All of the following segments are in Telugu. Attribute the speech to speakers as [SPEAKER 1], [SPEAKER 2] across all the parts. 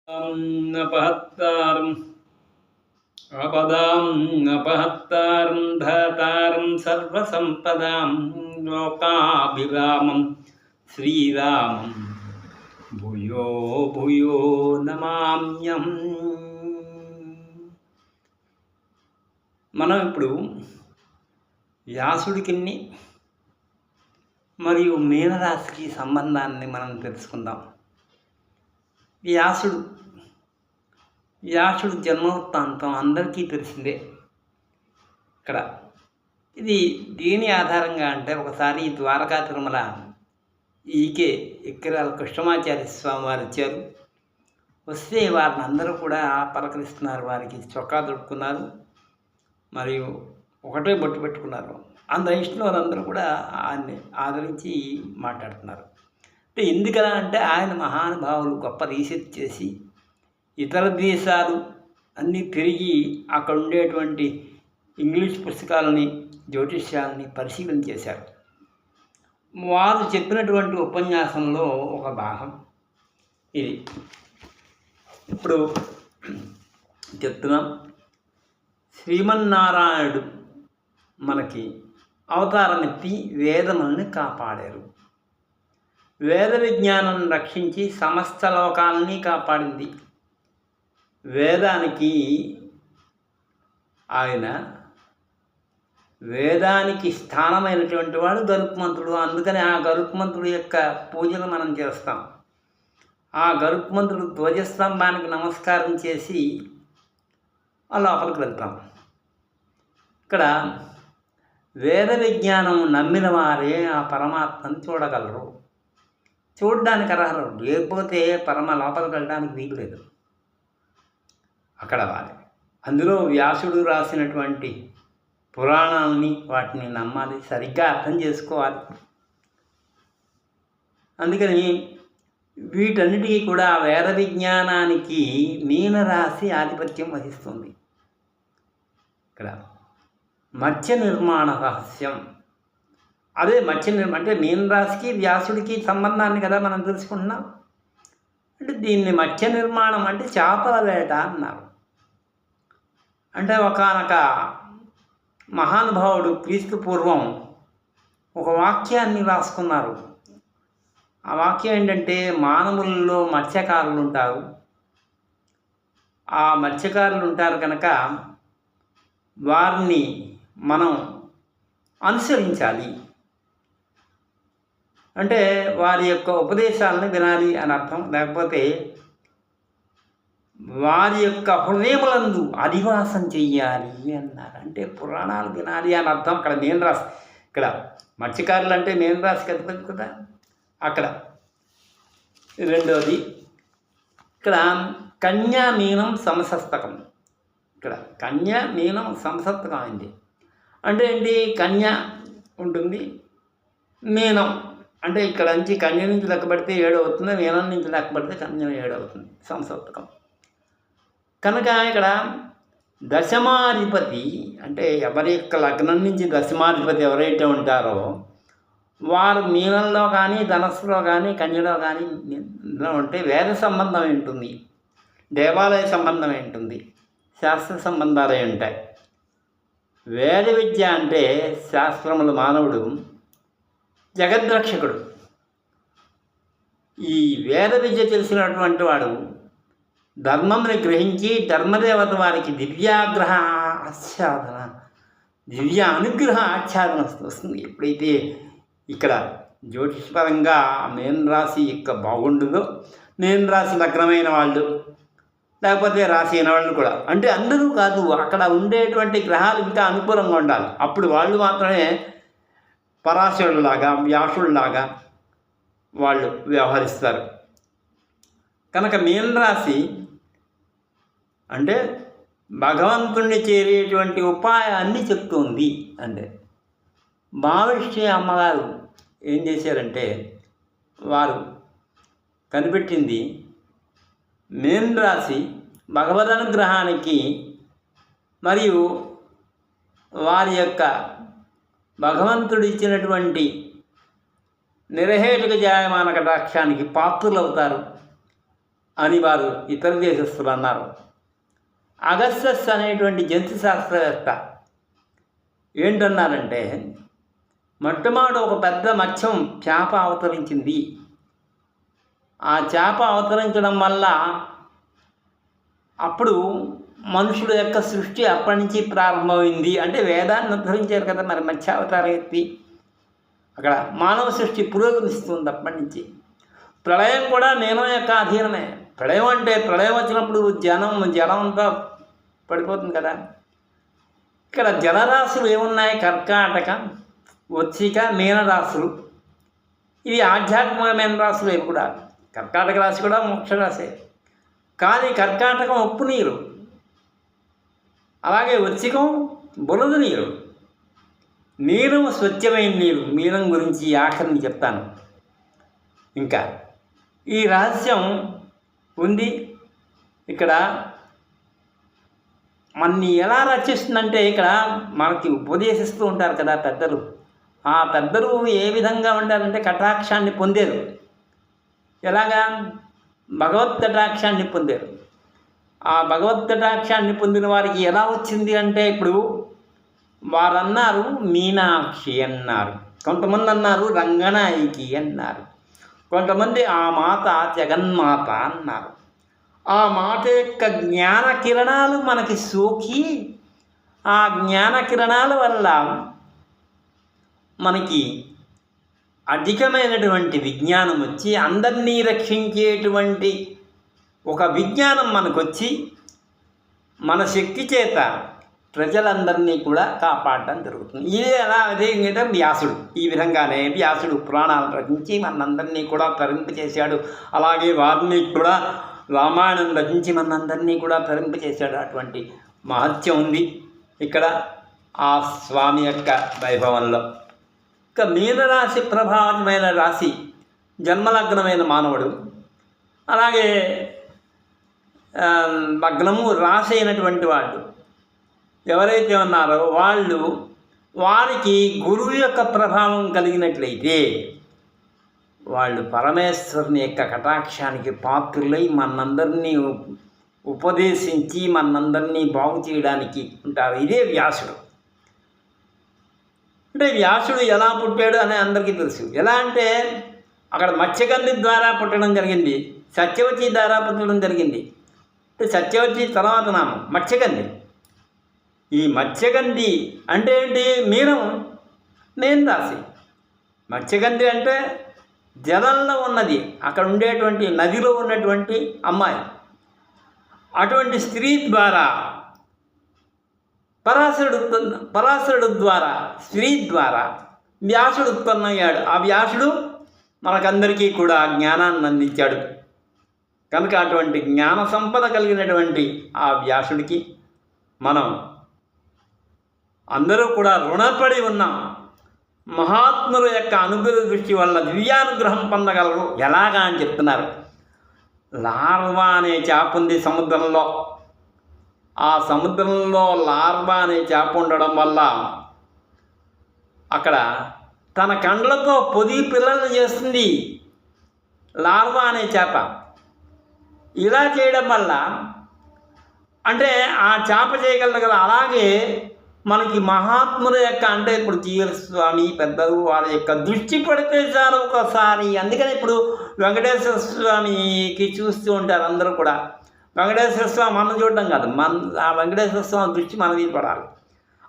[SPEAKER 1] अपहत्तारम् अपदाम् अपहत्तारं धातारं सर्वसम्पदां लोकाभिरामं श्रीरामं भूयो भूयो నమామ్యం. మనం ఇప్పుడు వ్యాసుడికి మరియు మీనరాశికి సంబంధాన్ని మనం తెలుసుకుందాం. వ్యాసుడు జన్మవృత్తాంతం అందరికీ తెలిసిందే. ఇక్కడ ఇది దేని ఆధారంగా అంటే, ఒకసారి ద్వారకా తిరుమల ఎక్కిరాల కృష్ణమాచార్య స్వామి వారు వచ్చారు. వస్తే వారిని అందరూ కూడా పలకరిస్తున్నారు. వారికి చొక్కా దొరుకుతున్నారు, మరియు ఒకటే బొట్టు పెట్టుకున్నారు. ఇష్టం వాళ్ళందరూ కూడా ఆయన్ని ఆదరించి మాట్లాడుతున్నారు. అంటే ఎందుకలా అంటే, ఆయన మహానుభావులు గొప్ప రీసెర్చ్ చేసి ఇతర దేశాలు అన్నీ తిరిగి అక్కడ ఉండేటువంటి ఇంగ్లీష్ పుస్తకాలని, జ్యోతిష్యాలని పరిశీలన చేశారు. వారు చెప్పినటువంటి ఉపన్యాసంలో ఒక భాగం ఇది ఇప్పుడు చెప్తున్నాం. శ్రీమన్నారాయణుడు మనకి అవతారమెత్తి వేదములను కాపాడారు. వేద విజ్ఞానం రక్షించి సమస్త లోకాలని కాపాడింది. వేదానికి స్థానమైనటువంటి వాడు గరుత్మంతుడు. అందుకని ఆ గరుత్మంతుడు యొక్క పూజను మనం చేస్తాం. ఆ గరుత్మంతుడు ధ్వజస్తంభానికి నమస్కారం చేసి లోపలికి వెళ్తాం. ఇక్కడ వేద విజ్ఞానం నమ్మిన వారే ఆ పరమాత్మను చూడగలరు, చూడడానికి అర్హరు. లేకపోతే లోపలికి వెళ్ళడానికి వీలు లేదు. అక్కడ అందులో వ్యాసుడు రాసినటువంటి పురాణాలని, వాటిని నమ్మాలి, సరిగ్గా అర్థం చేసుకోవాలి. అందుకని వీటన్నిటికీ కూడా వేద విజ్ఞానానికి మీనరాశి ఆధిపత్యం వహిస్తుంది. ఇక్కడ మత్స్య నిర్మాణ రహస్యం, అదే అంటే మీనరాశికి వ్యాసుడికి సంబంధాన్ని కదా మనం తెలుసుకుంటున్నాం. అంటే దీన్ని మత్స్య నిర్మాణం అంటే చేపల వేట అన్నారు. అంటే ఒకానొక మహానుభావుడు క్రీస్తు పూర్వం ఒక వాక్యాన్ని రాసుకున్నారు. ఆ వాక్యం ఏంటంటే, మానవులలో మత్స్యకారులు ఉంటారు. ఆ మత్స్యకారులు ఉంటారు కనుక వారిని మనం అనుసరించాలి. అంటే వారి యొక్క ఉపదేశాలను వినాలి అని అర్థం. లేకపోతే వారి యొక్క హృదయములందు అధివాసం చెయ్యాలి అన్నారు. అంటే పురాణాలు వినాలి అని అర్థం. అక్కడ మీనరాశి, ఇక్కడ మత్స్యకారులు అంటే మీనరాశికి అధిపతి కదా. అక్కడ రెండోది, ఇక్కడ కన్యా మీనం సమసప్తకం. ఇక్కడ కన్యా మీనం సమసప్తకం అయింది. అంటే ఏంటి? కన్య ఉంటుంది, మీనం అంటే ఇక్కడ నుంచి కన్య నుంచి లెక్క పెడితే 7 అవుతుంది, మీనం నుంచి లెక్క పెడితే కన్య 7 అవుతుంది, సమసప్తకం. కనుక ఇక్కడ దశమాధిపతి అంటే ఎవరి యొక్క లగ్నం నుంచి దశమాధిపతి ఎవరైతే ఉంటారో వారు మీనంలో కానీ, ధనస్సులో కానీ, కన్యలో కానీ ఉంటే వేద సంబంధం ఉంటుంది, దేవాలయ సంబంధం ఉంటుంది, శాస్త్ర సంబంధాలే ఉంటాయి. వేద విద్య అంటే శాస్త్రములు మానవుడు జగద్రక్షకుడు. ఈ వేద విద్య తెలిసినటువంటి వాడు ధర్మంని గ్రహించి ధర్మదేవత వారికి దివ్య అనుగ్రహ ఆచ్ఛాదన వస్తుంది. ఎప్పుడైతే ఇక్కడ జ్యోతిష్పరంగా మీనరాశి యొక్క బాగుంటుందో, మీనరాశి లగ్నమైన వాళ్ళు, లేకపోతే రాశి అయిన వాళ్ళు కూడా, అంటే అందరూ కాదు, అక్కడ ఉండేటువంటి గ్రహాలు ఇంకా అనుకూలంగా ఉండాలి. అప్పుడు వాళ్ళు మాత్రమే పరాశరులాగా, వ్యాసుడిలాగా వాళ్ళు వ్యవహరిస్తారు. కనుక మీనరాశి అంటే భగవంతుణ్ణి చేరేటువంటి ఉపాయాన్ని చెప్తుంది. అంటే మహావిష్ణు అమ్మగారు ఏం చేశారంటే, వారు కనిపెట్టింది మీనరాశి భగవదనుగ్రహానికి మరియు వారి యొక్క భగవంతుడు ఇచ్చినటువంటి నిరహేతుక జాయమాన కటాక్షానికి పాత్రులవుతారు. అని వారు ఇతర దేశస్తులు అన్నారు. అగస్టస్ అనేటువంటి జంతు శాస్త్రవేత్త ఏంటన్నారంటే, మొట్టమొదటి ఒక పెద్ద మత్స్యం చేప అవతరించింది. ఆ చేప అవతరించడం వల్ల అప్పుడు మనుషుల యొక్క సృష్టి అప్పటి నుంచి ప్రారంభమైంది. అంటే వేదాన్ని ఉద్ధరించారు కదా మరి మత్స్యావతార ఎత్తి. అక్కడ మానవ సృష్టి పురోగమిస్తుంది అప్పటి నుంచి. ప్రళయం కూడా నియమం యొక్క అధీనమే. ప్రళయం అంటే ప్రళయం వచ్చినప్పుడు జలం అంతా పడిపోతుంది కదా. ఇక్కడ జలరాశులు ఏమున్నాయి? కర్కాటక, వృశ్చిక, మీనరాశులు. ఇవి ఆధ్యాత్మికమైన రాశులు. ఇవి కూడా కర్కాటక రాశి కూడా మోక్ష రాశే. కానీ కర్కాటకం ఉప్పు నీరు, అలాగే వృశ్చికం బురద నీరు, మీనం స్వచ్ఛమైన నీరు. మీనం గురించి ఆఖరిని చెప్తాను. ఇంకా ఈ రహస్యం ఉంది. ఇక్కడ మనని ఎలా రక్షిస్తుందంటే, ఇక్కడ మనకి ఉపదేశిస్తూ ఉంటారు కదా పెద్దలు. ఆ పెద్దలు ఏ విధంగా ఉంటారంటే కటాక్షాన్ని పొందారు. ఎలాగా? భగవత్ కటాక్షాన్ని పొందారు. ఆ భగవత్ కటాక్షాన్ని పొందిన వారికి ఎలా వచ్చింది అంటే, ఇప్పుడు వారు అన్నారు మీనాక్షి అన్నారు, కొంతమంది అన్నారు రంగనాయకి అన్నారు, కొంతమంది ఆ మాత జగన్మాత అన్నారు. ఆ మాట యొక్క జ్ఞాన కిరణాలు మనకి సోకి, ఆ జ్ఞాన కిరణాల వల్ల మనకి అధికమైనటువంటి విజ్ఞానం వచ్చి అందరినీ రక్షించేటువంటి ఒక విజ్ఞానం మనకొచ్చి మన శక్తి చేత ప్రజలందరినీ కూడా కాపాడడం జరుగుతుంది. ఇదే ఎలా అదేంటంటే వ్యాసుడు. ఈ విధంగానే వ్యాసుడు పురాణాలను రచించి మనందరినీ కూడా తరింపచేశాడు. అలాగే వారిని కూడా రామాయణం రచించి మనందరినీ కూడా తరింపచేశాడు. అటువంటి మహత్యం ఉంది ఇక్కడ ఆ స్వామి యొక్క వైభవంలో. ఇక మీనరాశి ప్రభావమైన రాశి జన్మలగ్నమైన మానవుడు, అలాగే లగ్నము రాశి అయినటువంటి వాళ్ళు ఎవరైతే ఉన్నారో వారికి గురువు యొక్క ప్రభావం కలిగినట్లయితే వాళ్ళు పరమేశ్వరుని యొక్క కటాక్షానికి పాత్రులై మనందరినీ ఉపదేశించి మనందరినీ బాగు చేయడానికి ఉంటారు. ఇదే వ్యాసుడు. అంటే వ్యాసుడు ఎలా పుట్టాడు అని అందరికీ తెలుసు. ఎలా అంటే అక్కడ మత్స్యగంధి ద్వారా పుట్టడం జరిగింది, సత్యవతి ద్వారా పుట్టడం జరిగింది. అంటే సత్యవతి తర్వాత నామం మత్స్యగంధి. ఈ మత్స్యగంధి అంటే ఏంటి? మీన రాశి. మత్స్యగంధి అంటే జలంలో ఉన్నది, అక్కడ ఉండేటువంటి నదిలో ఉన్నటువంటి అమ్మాయి. అటువంటి స్త్రీ ద్వారా పరాశరుడు ద్వారా స్త్రీ ద్వారా వ్యాసుడు ఉత్పన్నమయ్యాడు. ఆ వ్యాసుడు మనకందరికీ కూడా జ్ఞానాన్ని అందించాడు. కనుక అటువంటి జ్ఞాన సంపద కలిగినటువంటి ఆ వ్యాసుడికి మనం అందరూ కూడా రుణపడి ఉన్నాం. మహాత్ముల యొక్క అనుగ్రహ దృష్టి వల్ల దివ్యానుగ్రహం పొందగలరు. ఎలాగా అని చెప్తున్నారు. లార్వా అనే చేప ఉంది సముద్రంలో. ఆ సముద్రంలో లార్వా అనే చేప ఉండడం వల్ల అక్కడ తన కండ్లతో పొది పిల్లలను చేస్తుంది లార్వా అనే చేప. ఇలా చేయడం వల్ల అంటే ఆ చేప చేయగలదు కదా. అలాగే మనకి మహాత్ముల యొక్క అంటే ఇప్పుడు జీవన స్వామి పెద్దలు వారి యొక్క దృష్టి పడితే చాలు ఒకసారి. అందుకని ఇప్పుడు వెంకటేశ్వర స్వామికి చూస్తూ ఉంటారు అందరూ కూడా. వెంకటేశ్వర స్వామి మనం చూడడం కాదు, ఆ వెంకటేశ్వర స్వామి దృష్టి మన మీద పడాలి.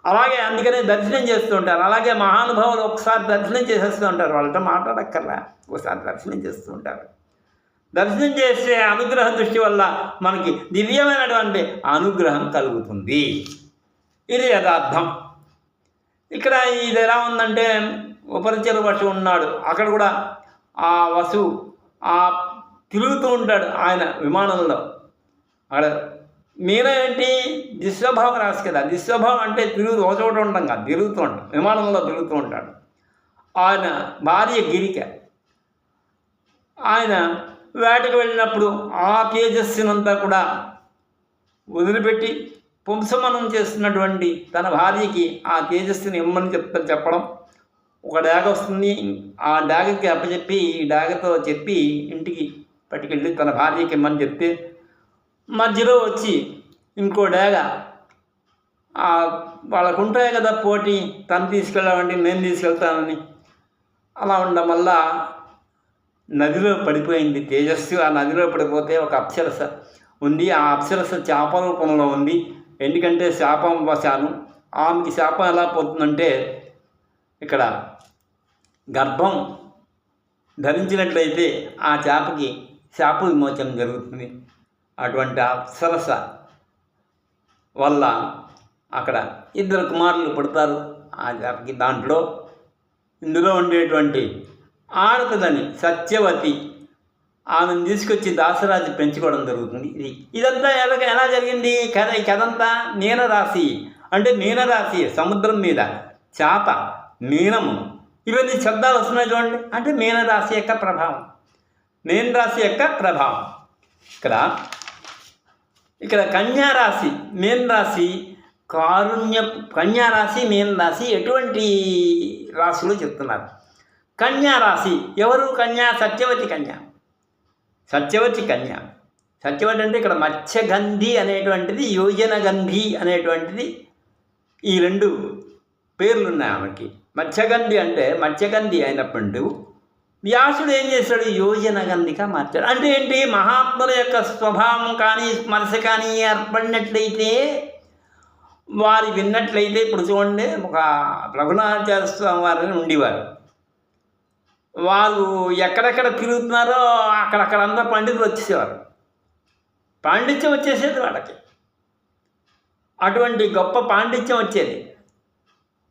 [SPEAKER 1] అలాగే అందుకనే దర్శనం చేస్తూ ఉంటారు. అలాగే మహానుభావులు ఒకసారి దర్శనం చేసేస్తూ ఉంటారు. వాళ్ళతో మాట్లాడక్కర్లా, ఒకసారి దర్శనం చేస్తూ ఉంటారు. దర్శనం చేసే అనుగ్రహ దృష్టి వల్ల మనకి దివ్యమైనటువంటి అనుగ్రహం కలుగుతుంది. ఇది యథార్థం. ఇక్కడ ఇది ఎలా ఉందంటే ఉపరిచల వశు ఉన్నాడు. అక్కడ కూడా ఆ వసు తిరుగుతూ ఉంటాడు ఆయన విమానంలో. అక్కడ మీన ఏంటి? దిశ్వభావం రాసి కదా. దిశ్వభావం అంటే ఒక చోట ఉంటాం కదా, తిరుగుతూ ఉంటాం, విమానంలో తిరుగుతూ ఉంటాడు. ఆయన భార్య గిరిక. ఆయన వేటకు వెళ్ళినప్పుడు ఆ తేజస్సునంతా కూడా వదిలిపెట్టి పుంసమనం చేస్తున్నటువంటి తన భార్యకి ఆ తేజస్సుని ఇమ్మని చెప్పడం. ఒక డాగ వస్తుంది, ఆ డాగకి అప్పచెప్పి ఈ డాగతో చెప్పి ఇంటికి పట్టుకెళ్ళి తన భార్యకి ఇమ్మని చెప్తే మధ్యలో వచ్చి ఇంకో డేగ వాళ్ళకు ఉంటాయి కదా పోటీ, తను తీసుకెళ్ళామండి నేను తీసుకెళ్తానని. అలా ఉండడం వల్ల నదిలో పడిపోయింది తేజస్సు. ఆ నదిలో పడిపోతే ఒక అప్సరస ఉంది. ఆ అప్సరస శాప రూపంలో ఉంది. ఎందుకంటే శాపం వశాను. ఆమెకి శాపం ఎలా పోతుందంటే, ఇక్కడ గర్భం ధరించినట్లయితే ఆ చేపకి శాప విమోచనం జరుగుతుంది. అటువంటి అప్సరస వల్ల అక్కడ 2 కుమారులు పుడతారు ఆ చేపకి. దాంట్లో ఇందులో ఉండేటువంటి ఆడపిల్లని సత్యవతి, ఆమెను తీసుకొచ్చి దాసరాజు పెంచుకోవడం జరుగుతుంది. ఇదంతా ఎలా జరిగింది ఈ కథంతా మీనరాశి అంటే మీనరాశి, సముద్రం మీద చేప, మీనము, ఇవన్నీ శబ్దాలు వస్తున్నాయి చూడండి. అంటే మీనరాశి యొక్క ప్రభావం, మీనరాశి యొక్క ప్రభావం. ఇక్కడ కన్యారాశి, మీనరాశి, కన్యారాశి, మీనరాశి ఎటువంటి రాశులు చెప్తున్నారు. కన్యారాశి ఎవరు? కన్యా, సత్యవతి కన్య. సత్యవతి కన్య. సత్యవతి అంటే ఇక్కడ మత్స్యగంధి అనేటువంటిది, యోజనగంధి అనేటువంటిది, ఈ 2 పేర్లు ఉన్నాయి ఆమెకి. మత్స్యగంధి అంటే మత్స్యగంధి అయినప్పుడు వ్యాసుడు ఏం చేశాడు? యోజనగంధిగా మార్చాడు. అంటే ఏంటి? మహాత్ముల యొక్క స్వభావం కానీ స్పర్శ కానీ ఏర్పడినట్లయితే, వారి విన్నట్లయితే, ఇప్పుడు చూడండి, ఒక రఘునాథాచార్య స్వామి వారిని ఉండేవారు. వారు ఎక్కడెక్కడ తిరుగుతున్నారో అక్కడక్కడ అందరూ పండితులు వచ్చేసేవారు. పాండిత్యం వచ్చేసేది వాళ్ళకి. అటువంటి గొప్ప పాండిత్యం వచ్చేది.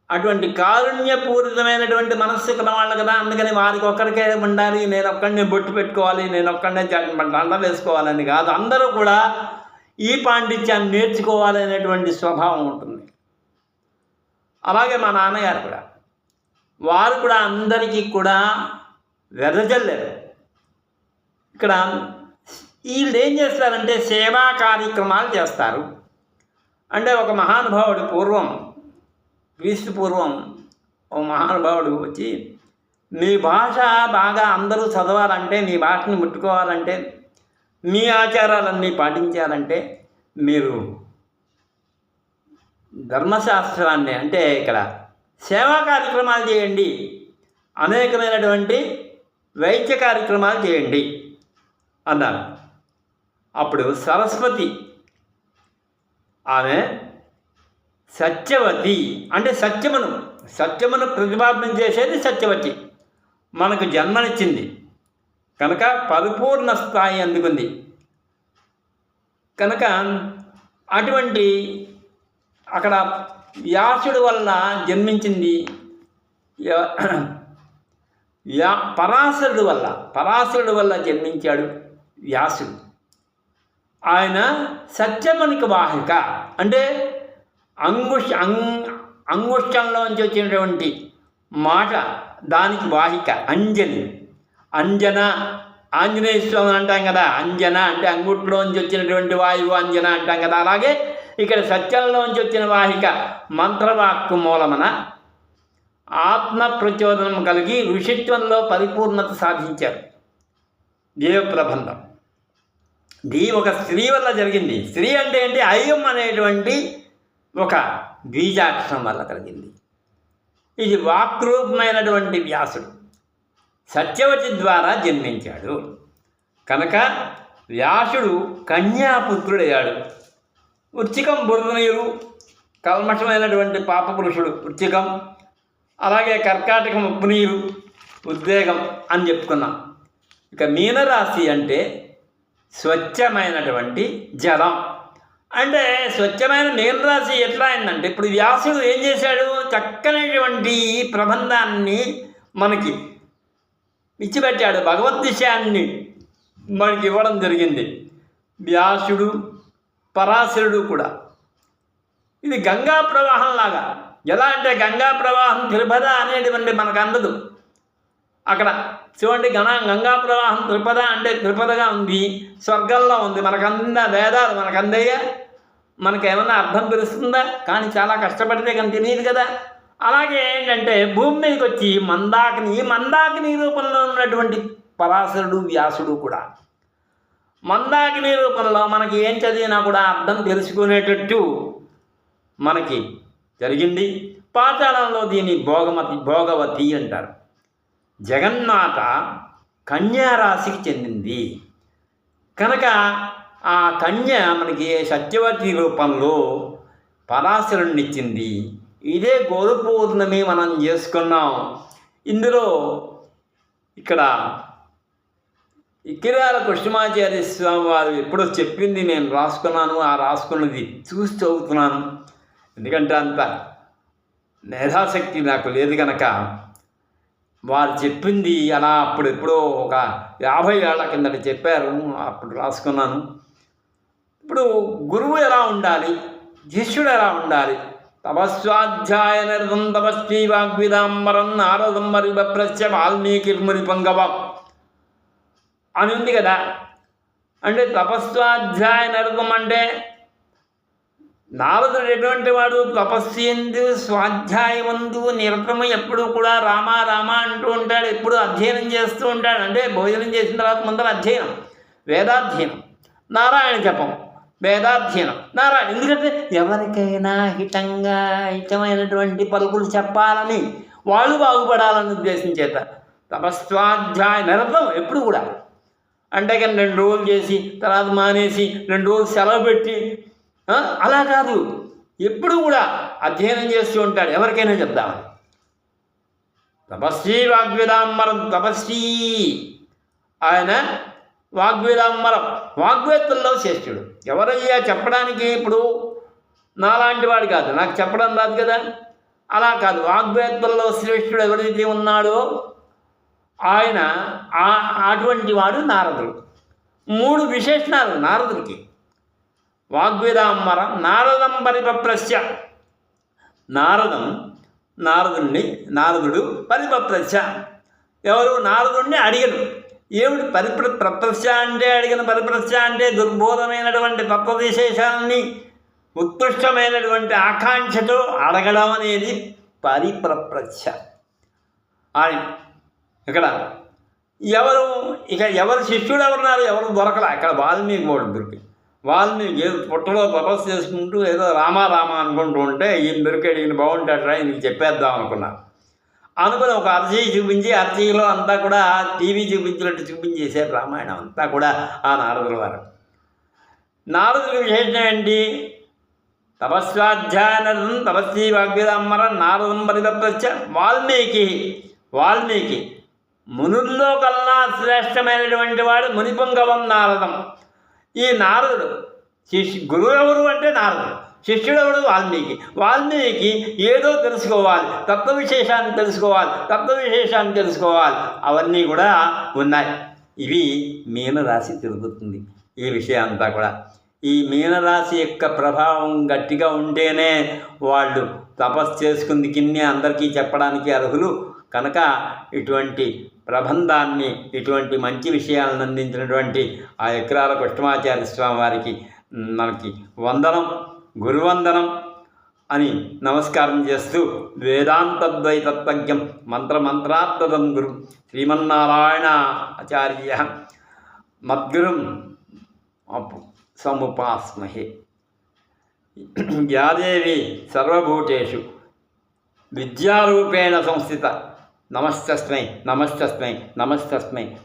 [SPEAKER 1] అటువంటి కారుణ్యపూరితమైనటువంటి మనస్సు ఉన్న వాళ్ళు కదా. అందుకని వారికి ఒక్కరికే ఉండాలి, నేను ఒక్కడిని బొట్టు పెట్టుకోవాలి, నేను ఒక్కడినే దండ వేసుకోవాలని కాదు. అందరూ కూడా ఈ పాండిత్యాన్ని నేర్చుకోవాలి అనేటువంటి స్వభావం ఉంటుంది. అలాగే మా నాన్నగారు కూడా, వారు కూడా అందరికీ కూడా వెదజల్లారు. ఇక్కడ వీళ్ళు ఏం చేస్తారంటే సేవా కార్యక్రమాలు చేస్తారు. అంటే ఒక మహానుభావుడు క్రీస్తు పూర్వం ఓ మహానుభావుడు వచ్చి, మీ భాష బాగా అందరూ చదవాలంటే, మీ భాషని ముట్టుకోవాలంటే, మీ ఆచారాలన్నీ పాటించాలంటే మీరు ధర్మశాస్త్రాన్ని, అంటే ఇక్కడ సేవా కార్యక్రమాలు చేయండి, అనేకమైనటువంటి వైద్య కార్యక్రమాలు చేయండి అన్నారు. అప్పుడు సరస్వతి, ఆమె సత్యవతి అంటే సత్యమును ప్రతిపాదన చేసేది సత్యవతి. మనకు జన్మనిచ్చింది కనుక పరిపూర్ణ స్థాయి అందుకుంది కనుక అటువంటి అక్కడ వ్యాసుడు వల్ల జన్మించింది. పరాశరుడు వల్ల జన్మించాడు వ్యాసుడు. ఆయన సత్యమునికి వాహిక, అంటే అంగుష్టంలోంచి వచ్చినటువంటి మాట దానికి వాహిక. అంజన ఆంజనేయ స్వామి అంటాం కదా. అంజన అంటే అంగుట్లోంచి వచ్చినటువంటి వాయువు అంజన అంటాం కదా. అలాగే ఇక్కడ సత్యంలోంచి వచ్చిన వాహిక మంత్రవాక్కు మూలమన ఆత్మ ప్రచోదనం కలిగి ఋషిత్వంలో పరిపూర్ణత సాధించారు. దేవప్రబంధం ఇది ఒక స్త్రీ వల్ల జరిగింది. స్త్రీ అంటే ఏంటి? అయ్యం అనేటువంటి ఒక బీజాక్షరం వల్ల కలిగింది. ఇది వాక్రూపమైనటువంటి వ్యాసుడు సత్యవతి ద్వారా జన్మించాడు కనుక వ్యాసుడు కన్యాపుత్రుడయ్యాడు. వృచ్చికం బురద నీరు, కల్మషమైనటువంటి పాపపురుషుడు వృచ్చికం. అలాగే కర్కాటకం ఉప్పు నీరు, ఉద్వేగం అని చెప్పుకున్నాం. ఇక మీనరాశి అంటే స్వచ్ఛమైనటువంటి జలం. అంటే స్వచ్ఛమైన మీనరాశి ఎట్లా అయిందంటే, ఇప్పుడు వ్యాసుడు ఏం చేశాడు? చక్కనటువంటి ప్రబంధాన్ని మనకి ఇచ్చిపెట్టాడు. భగవద్ విషయాన్ని మనకి ఇవ్వడం జరిగింది. వ్యాసుడు పరాశరుడు కూడా. ఇది గంగా ప్రవాహంలాగా. ఎలా అంటే గంగా ప్రవాహం త్రిపద అనేటువంటి మనకు అందదు. అక్కడ చూడండి, గంగా ప్రవాహం త్రిపద అంటే త్రిపదగా ఉంది, స్వర్గంలో ఉంది. మనకంద వేదాలు మనకు అందయ్యా, మనకేమన్నా అర్థం తెలుస్తుందా? కానీ చాలా కష్టపడితే కానీ తెలియదు కదా. అలాగే ఏంటంటే భూమి మీదకి వచ్చి మందాకిని రూపంలో ఉన్నటువంటి పరాశరుడు వ్యాసుడు కూడా మందాకిని రూపంలో మనకి ఏం చదివినా కూడా అర్థం తెలుసుకునేటట్టు మనకి జరిగింది. పాతాళంలో దీన్ని భోగవతి అంటారు. జగన్మాత కన్యారాశికి చెందింది కనుక ఆ కన్య మనకి సత్యవతి రూపంలో పరాశరుణ్ణిచ్చింది. ఇదే గురు పౌర్ణమి మనం చేసుకున్నాం. ఇందులో ఇక్కడ ఇక్కిరాల కృష్ణమాచార్య స్వామి వారు ఎప్పుడో చెప్పింది నేను రాసుకున్నాను. ఆ రాసుకున్నది చూసి చదువుతున్నాను. ఎందుకంటే అంత మేధాశక్తి నాకు లేదు కనుక వారు చెప్పింది అలా అప్పుడెప్పుడో ఒక 50 ఏళ్ల కిందట చెప్పారు. అప్పుడు రాసుకున్నాను. ఇప్పుడు గురువు ఎలా ఉండాలి, శిష్యుడు ఎలా ఉండాలి? తపస్వాధ్యాయ నిరతం తపస్వీ వాగ్విదాంబరం నారదం మరి ప్రత్య వాల్మీకిర్ముని పంగవ అని ఉంది కదా. అంటే తపస్వాధ్యాయ నిరతం అంటే నారదుడు ఎటువంటి వాడు? తపస్సు ఎందు స్వాధ్యాయమందు నిరతము ఎప్పుడు కూడా రామ రామ అంటూ ఉంటాడు. ఎప్పుడు అధ్యయనం చేస్తూ ఉంటాడు. అంటే భోజనం చేసిన తర్వాత ముందర అధ్యయనం, వేదాధ్యయనం, నారాయణ జపం, వేదాధ్యయనం, నారాయణ. ఎందుకంటే ఎవరికైనా హితమైనటువంటి పలుకులు చెప్పాలని, వాళ్ళు బాగుపడాలని ఉద్దేశం చేత తపస్వాధ్యాయ నిరతం ఎప్పుడు కూడా. అంటే కానీ 2 రోజులు చేసి తర్వాత మానేసి 2 రోజులు సెలవు పెట్టి అలా కాదు, ఎప్పుడు కూడా అధ్యయనం చేస్తూ ఉంటాడు. ఎవరికైనా చెప్దామని. తపస్వీ వాగ్వేదాంబరం, తపస్వీ ఆయన వాగ్వేదాంబరం, వాగ్వేత్తల్లో శ్రేష్ఠుడు. ఎవరయ్యా చెప్పడానికి? ఇప్పుడు నాలాంటి వాడు కాదు, నాకు చెప్పడం రాదు కదా. అలా కాదు, వాగ్వేత్తల్లో శ్రేష్ఠుడు ఎవరైతే ఉన్నాడో ఆయన అటువంటి వాడు నారదుడు. 3 విశేషణాలు నారదుడికి. వాగ్వేదాంబరం, నారదం పరిపప్రస్య, నారదుడు పరిపప్రస్య. ఎవరు? నారదుడిని అడిగను. ఏమిటి ప్రప్రస్య అంటే? అడిగిన పరిప్రస్య అంటే దుర్బోధమైనటువంటి తత్వ విశేషాలని ఉత్కృష్టమైనటువంటి ఆకాంక్షతో అడగడం అనేది పరిప్రప్రస్య. అని ఇక్కడ ఎవరు శిష్యుడు ఎవరున్నారు? ఎవరు దొరకలే. అక్కడ వాల్మీకి వాడు దొరికి, వాల్మీకి ఏదో పుట్టలో తపస్సు చేసుకుంటూ ఏదో రామా అనుకుంటూ ఉంటే ఈయన దొరికాడు, ఈయన బాగుంటాడరా, ఈయనకి చెప్పేద్దాం అనుకుని ఒక అరచేయి చూపించి, అరచేయిలో అంతా కూడా టీవీ చూపించినట్టు చూపించేశారు రామాయణం అంతా కూడా ఆ నారదుల వారు. నారదుల విశేషం ఏంటి? తపస్వాధ్యాయనం తపస్వీ వాగ్వేదాంబరం నారదం పరిపప్రస్య. వాల్మీకి మునుల్లో కల్లా శ్రేష్టమైనటువంటి వాడు మునిపుంగవం నారదం. ఈ నారదుడు గురువు ఎవరు అంటే నారదుడు, శిష్యుడు ఎవడు? వాల్మీకి ఏదో తెలుసుకోవాలి, తత్వ విశేషాన్ని తెలుసుకోవాలి. అవన్నీ కూడా ఉన్నాయి. ఇవి మీనరాశి తిరుగుతుంది. ఈ విషయం అంతా కూడా ఈ మీనరాశి యొక్క ప్రభావం గట్టిగా ఉంటేనే వాళ్ళు తపస్సు చేసుకుంది కిన్నే అందరికీ చెప్పడానికి అర్హులు కనుక ఇటువంటి ప్రబంధాన్ని, ఇటువంటి మంచి విషయాలను అందించినటువంటి ఆ ఇక్కిరాల కృష్ణమాచార్య స్వామి వారికి మనకి వందనం, గురువందనం అని నమస్కారం చేస్తూ వేదాంతద్వైతత్వజ్ఞం మంత్రాత్మకం గురు శ్రీమన్నారాయణ ఆచార్య మద్గురుం సముపాస్మహే. యాదేవి సర్వభూతేషు విద్యారూపేణ సంస్థిత నమస్తస్మై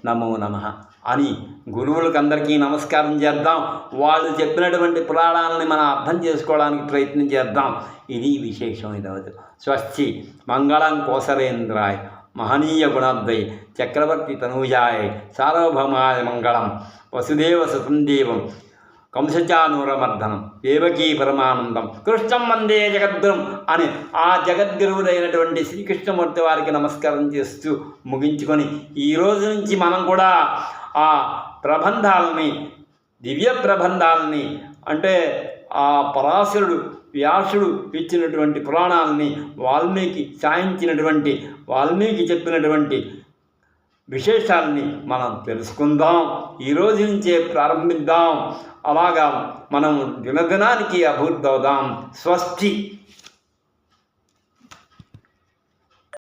[SPEAKER 1] నమో నమః అని గురువులకు అందరికీ నమస్కారం చేద్దాం. వాళ్ళు చెప్పినటువంటి పురాణాలని మనం అర్థం చేసుకోవడానికి ప్రయత్నం చేద్దాం. ఇది విశేషం. ఈరోజు స్వస్తి మంగళం కోసరేంద్రాయ మహనీయ గుణాద్వై చక్రవర్తి తనూజాయ సార్వభౌమాయ మంగళం వసుదేవ సుతం దేవం కంసచానూరమర్దనం దేవకీ పరమానందం కృష్ణం వందే జగద్గురం అని ఆ జగద్గురువులైనటువంటి శ్రీకృష్ణమూర్తి వారికి నమస్కారం చేస్తూ ముగించుకొని ఈరోజు నుంచి మనం కూడా ఆ ప్రబంధాలని, దివ్య ప్రబంధాలని, అంటే ఆ పరాశరుడు వ్యాసుడు ఇచ్చినటువంటి పురాణాలని, వాల్మీకి చెప్పినటువంటి విశేషాలని మనం తెలుసుకుందాం. ఈరోజు నుంచే ప్రారంభిద్దాం. అలాగా మనం దినదినానికి అభివృద్ధి అవుదాం. స్వస్తి.